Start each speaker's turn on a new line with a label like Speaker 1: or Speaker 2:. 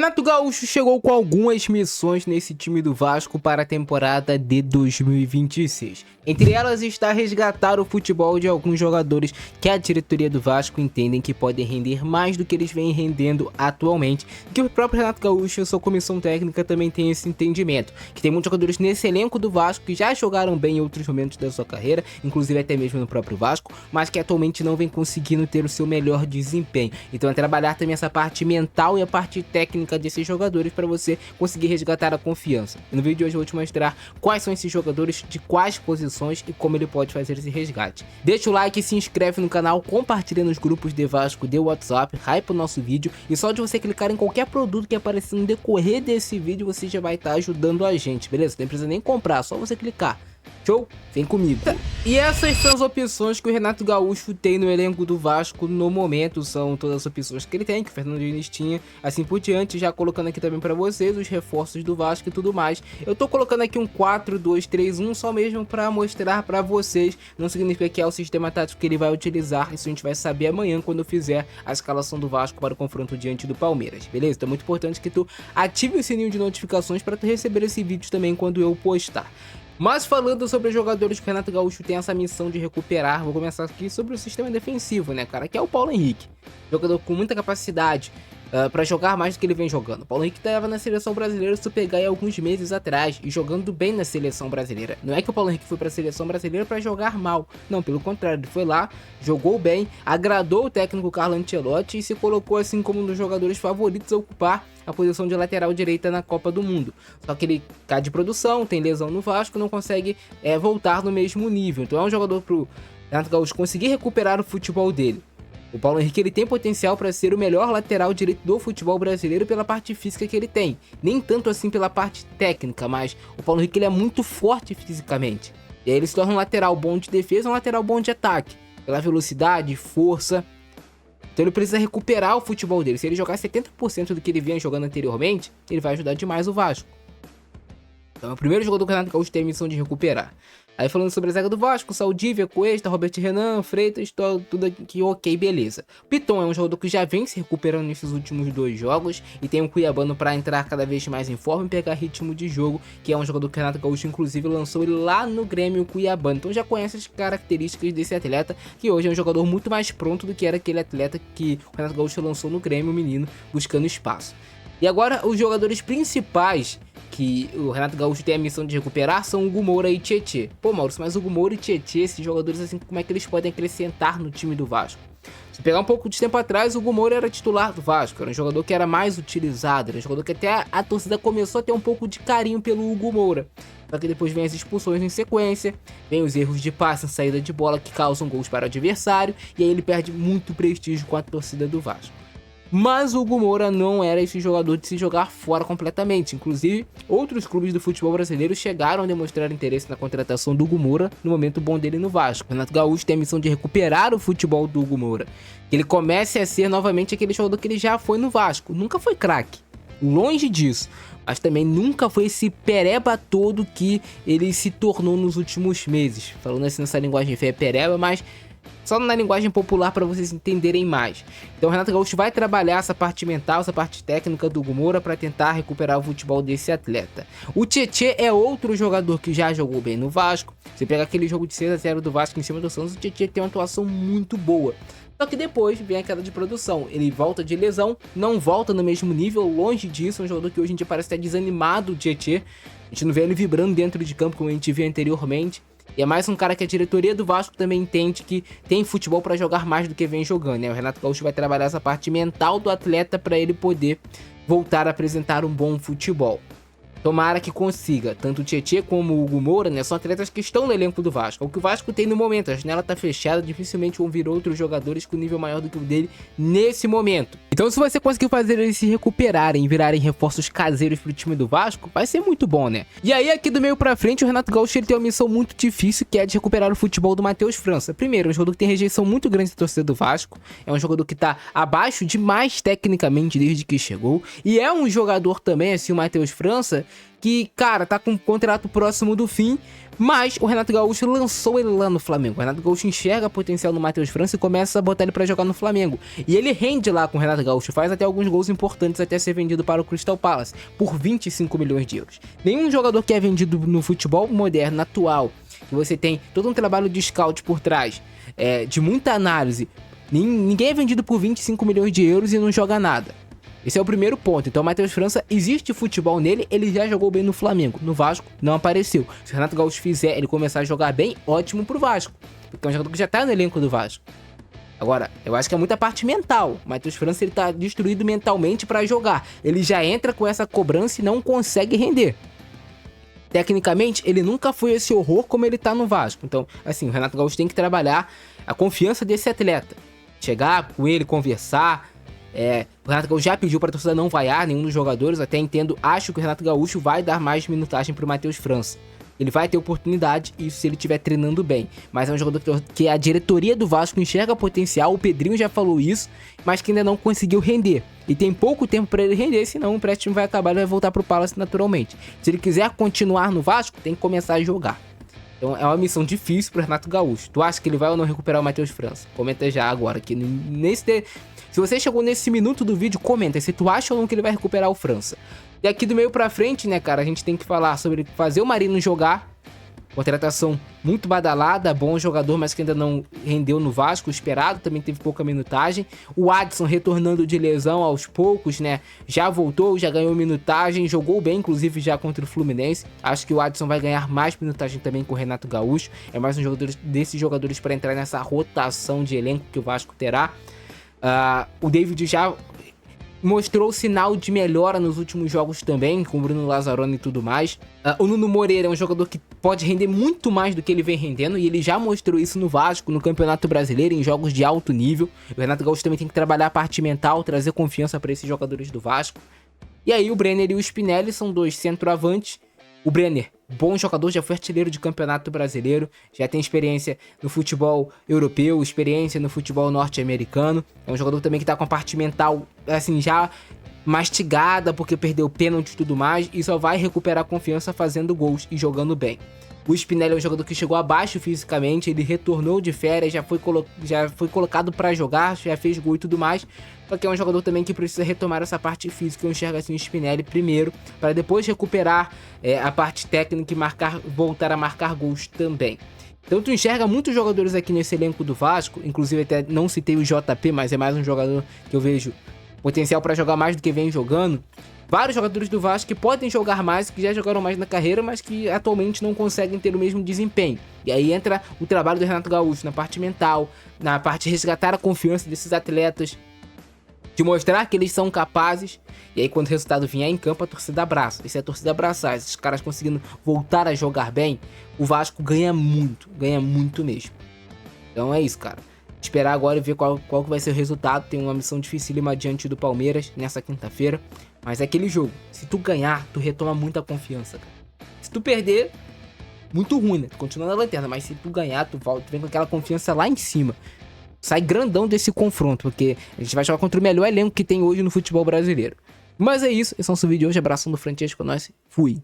Speaker 1: Renato Gaúcho chegou com algumas missões nesse time do Vasco para a temporada de 2026. Entre elas está resgatar o futebol de alguns jogadores que a diretoria do Vasco entendem que podem render mais do que eles vêm rendendo atualmente, que o próprio Renato Gaúcho e sua comissão técnica também tem esse entendimento, que tem muitos jogadores nesse elenco do Vasco que já jogaram bem em outros momentos da sua carreira, inclusive até mesmo no próprio Vasco, mas que atualmente não vem conseguindo ter o seu melhor desempenho. Então é trabalhar também essa parte mental e a parte técnica desses jogadores para você conseguir resgatar a confiança. E no vídeo de hoje eu vou te mostrar quais são esses jogadores, de quais posições e como ele pode fazer esse resgate. Deixa o like, se inscreve no canal, compartilha nos grupos de Vasco de WhatsApp, hype o nosso vídeo, e só de você clicar em qualquer produto que aparecer no decorrer desse vídeo você já vai estar ajudando a gente, beleza? Não precisa nem comprar, só você clicar. Show? Vem comigo. E essas são as opções que o Renato Gaúcho tem no elenco do Vasco no momento. São todas as opções que ele tem, que o Fernando Diniz tinha, assim por diante. Já colocando aqui também pra vocês os reforços do Vasco e tudo mais. Eu tô colocando aqui um 4-2-3-1 só mesmo pra mostrar pra vocês. Não significa que é o sistema tático que ele vai utilizar. Isso a gente vai saber amanhã quando eu fizer a escalação do Vasco para o confronto diante do Palmeiras, beleza? Então é muito importante que tu ative o sininho de notificações para tu receber esse vídeo também quando eu postar. Mas falando sobre os jogadores que o Renato Gaúcho tem essa missão de recuperar, vou começar aqui sobre o sistema defensivo, né, cara? Que é o Paulo Henrique, jogador com muita capacidade para jogar mais do que ele vem jogando. O Paulo Henrique estava na seleção brasileira, se tu pegar aí alguns meses atrás, e jogando bem na seleção brasileira. Não é que o Paulo Henrique foi para a seleção brasileira para jogar mal, não, pelo contrário, ele foi lá, jogou bem, agradou o técnico Carlo Ancelotti e se colocou assim como um dos jogadores favoritos a ocupar a posição de lateral direita na Copa do Mundo. Só que ele cai de produção, tem lesão no Vasco, não consegue voltar no mesmo nível. Então é um jogador pro Renato Gaúcho conseguir recuperar o futebol dele. O Paulo Henrique ele tem potencial para ser o melhor lateral direito do futebol brasileiro pela parte física que ele tem. Nem tanto assim pela parte técnica, mas o Paulo Henrique ele é muito forte fisicamente. E aí ele se torna um lateral bom de defesa, um lateral bom de ataque. Pela velocidade, força. Então ele precisa recuperar o futebol dele. Se ele jogar 70% do que ele vinha jogando anteriormente, ele vai ajudar demais o Vasco. Então é o primeiro jogador que o Renato Gaúcho tem a missão de recuperar. Aí falando sobre a zaga do Vasco, Saldívia, Cuesta, Robert Renan, Freitas, tudo aqui ok, beleza. Piton é um jogador que já vem se recuperando nesses últimos 2 jogos e tem um Cuiabano para entrar cada vez mais em forma e pegar ritmo de jogo, que é um jogador que o Renato Gaúcho inclusive lançou ele lá no Grêmio Cuiabano. Então já conhece as características desse atleta, que hoje é um jogador muito mais pronto do que era aquele atleta que o Renato Gaúcho lançou no Grêmio, o menino, buscando espaço. E agora os jogadores principais que o Renato Gaúcho tem a missão de recuperar são o Hugo Moura e Tietê. Pô, Maurício, mas o Hugo Moura e Tietê, esses jogadores assim, como é que eles podem acrescentar no time do Vasco? Se pegar um pouco de tempo atrás, o Hugo Moura era titular do Vasco, era um jogador que era mais utilizado, era um jogador que até a torcida começou a ter um pouco de carinho pelo Hugo Moura. Só que depois vem as expulsões em sequência, vem os erros de passe em saída de bola que causam gols para o adversário, e aí ele perde muito prestígio com a torcida do Vasco. Mas o Hugo Moura não era esse jogador de se jogar fora completamente. Inclusive, outros clubes do futebol brasileiro chegaram a demonstrar interesse na contratação do Hugo Moura no momento bom dele no Vasco. O Renato Gaúcho tem a missão de recuperar o futebol do Hugo Moura. Que ele comece a ser novamente aquele jogador que ele já foi no Vasco. Nunca foi craque, longe disso. Mas também nunca foi esse pereba todo que ele se tornou nos últimos meses. Falando assim nessa linguagem feia, pereba, mas só na linguagem popular para vocês entenderem mais. Então o Renato Gaúcho vai trabalhar essa parte mental, essa parte técnica do Hugo Moura para tentar recuperar o futebol desse atleta. O Tietê é outro jogador que já jogou bem no Vasco. Você pega aquele jogo de 6-0 do Vasco em cima do Santos, o Tietê tem uma atuação muito boa. Só que depois vem a queda de produção, ele volta de lesão, não volta no mesmo nível, longe disso, é um jogador que hoje em dia parece estar desanimado, o Tietê. A gente não vê ele vibrando dentro de campo como a gente viu anteriormente. E é mais um cara que a diretoria do Vasco também entende que tem futebol para jogar mais do que vem jogando, né? O Renato Gaúcho vai trabalhar essa parte mental do atleta para ele poder voltar a apresentar um bom futebol. Tomara que consiga, tanto o Tietê como o Hugo Moura, né, são atletas que estão no elenco do Vasco. O que o Vasco tem no momento, a janela tá fechada, dificilmente vão vir outros jogadores com nível maior do que o dele nesse momento. Então se você conseguir fazer eles se recuperarem e virarem reforços caseiros pro time do Vasco, vai ser muito bom, né? E aí aqui do meio pra frente, o Renato Gaúcho ele tem uma missão muito difícil, que é de recuperar o futebol do Matheus França. Primeiro, um jogador que tem rejeição muito grande da torcida do Vasco, é um jogador que tá abaixo demais tecnicamente desde que chegou, e é um jogador também, assim, o Matheus França, que, cara, tá com um contrato próximo do fim, mas o Renato Gaúcho lançou ele lá no Flamengo. O Renato Gaúcho enxerga potencial no Matheus França e começa a botar ele pra jogar no Flamengo. E ele rende lá com o Renato Gaúcho, faz até alguns gols importantes até ser vendido para o Crystal Palace por 25 milhões de euros. Nenhum jogador que é vendido no futebol moderno, atual, que você tem todo um trabalho de scout por trás, de muita análise, ninguém é vendido por 25 milhões de euros e não joga nada. Esse é o primeiro ponto. Então o Matheus França, existe futebol nele, ele já jogou bem no Flamengo. No Vasco, não apareceu. Se o Renato Gaúcho fizer ele começar a jogar bem, ótimo pro Vasco, porque é um jogador que já tá no elenco do Vasco. Agora, eu acho que é muita parte mental. O Matheus França, ele tá destruído mentalmente pra jogar. Ele já entra com essa cobrança e não consegue render. Tecnicamente, ele nunca foi esse horror como ele tá no Vasco. Então, assim, o Renato Gaúcho tem que trabalhar a confiança desse atleta. Chegar com ele, conversar. O Renato Gaúcho já pediu pra torcida não vaiar nenhum dos jogadores. Até entendo, acho que o Renato Gaúcho vai dar mais minutagem pro Matheus França. Ele vai ter oportunidade, isso se ele estiver treinando bem. Mas é um jogador que a diretoria do Vasco enxerga potencial. O Pedrinho já falou isso, mas que ainda não conseguiu render. E tem pouco tempo para ele render, senão o empréstimo vai acabar e ele vai voltar pro Palace naturalmente. Se ele quiser continuar no Vasco, tem que começar a jogar. Então é uma missão difícil pro Renato Gaúcho. Tu acha que ele vai ou não recuperar o Matheus França? Comenta já agora aqui. Se você chegou nesse minuto do vídeo, comenta se tu acha ou não que ele vai recuperar o França. E aqui do meio pra frente, né, cara, a gente tem que falar sobre fazer o Marino jogar. Contratação muito badalada, bom jogador, mas que ainda não rendeu no Vasco, esperado, também teve pouca minutagem. O Adson retornando de lesão aos poucos, né, já voltou, já ganhou minutagem, jogou bem, inclusive já contra o Fluminense. Acho que o Adson vai ganhar mais minutagem também com o Renato Gaúcho. É mais um jogador desses jogadores para entrar nessa rotação de elenco que o Vasco terá. O David já mostrou sinal de melhora nos últimos jogos também, com o Bruno Lazzaroni e tudo mais. O Nuno Moreira é um jogador que pode render muito mais do que ele vem rendendo, e ele já mostrou isso no Vasco, no Campeonato Brasileiro, em jogos de alto nível. O Renato Gaúcho também tem que trabalhar a parte mental, trazer confiança para esses jogadores do Vasco. E aí o Brenner e o Spinelli são dois centroavantes. O Brenner, bom jogador, já foi artilheiro de Campeonato Brasileiro, já tem experiência no futebol europeu, experiência no futebol norte-americano. É um jogador também que tá com a parte mental, assim, já mastigada, porque perdeu pênalti e tudo mais, e só vai recuperar a confiança fazendo gols e jogando bem. O Spinelli é um jogador que chegou abaixo fisicamente, ele retornou de férias, já foi colocado pra jogar, já fez gol e tudo mais. Só que é um jogador também que precisa retomar essa parte física. Eu enxergo assim o Spinelli primeiro, para depois recuperar a parte técnica e voltar a marcar gols também. Então tu enxerga muitos jogadores aqui nesse elenco do Vasco, inclusive até não citei o JP, mas é mais um jogador que eu vejo potencial para jogar mais do que vem jogando. Vários jogadores do Vasco que podem jogar mais, que já jogaram mais na carreira, mas que atualmente não conseguem ter o mesmo desempenho. E aí entra o trabalho do Renato Gaúcho na parte mental, na parte de resgatar a confiança desses atletas, de mostrar que eles são capazes. E aí quando o resultado vier em campo, a torcida abraça. E se a torcida abraçar, esses caras conseguindo voltar a jogar bem, o Vasco ganha muito mesmo. Então é isso, cara. Esperar agora e ver qual que vai ser o resultado. Tem uma missão dificílima diante do Palmeiras nessa quinta-feira. Mas é aquele jogo. Se tu ganhar, tu retoma muita confiança, cara. Se tu perder, muito ruim, né? Tu continua na lanterna. Mas se tu ganhar, tu vem com aquela confiança lá em cima. Sai grandão desse confronto, porque a gente vai jogar contra o melhor elenco que tem hoje no futebol brasileiro. Mas é isso. Esse é o nosso vídeo de hoje. Abração do Francesco, nós. Fui.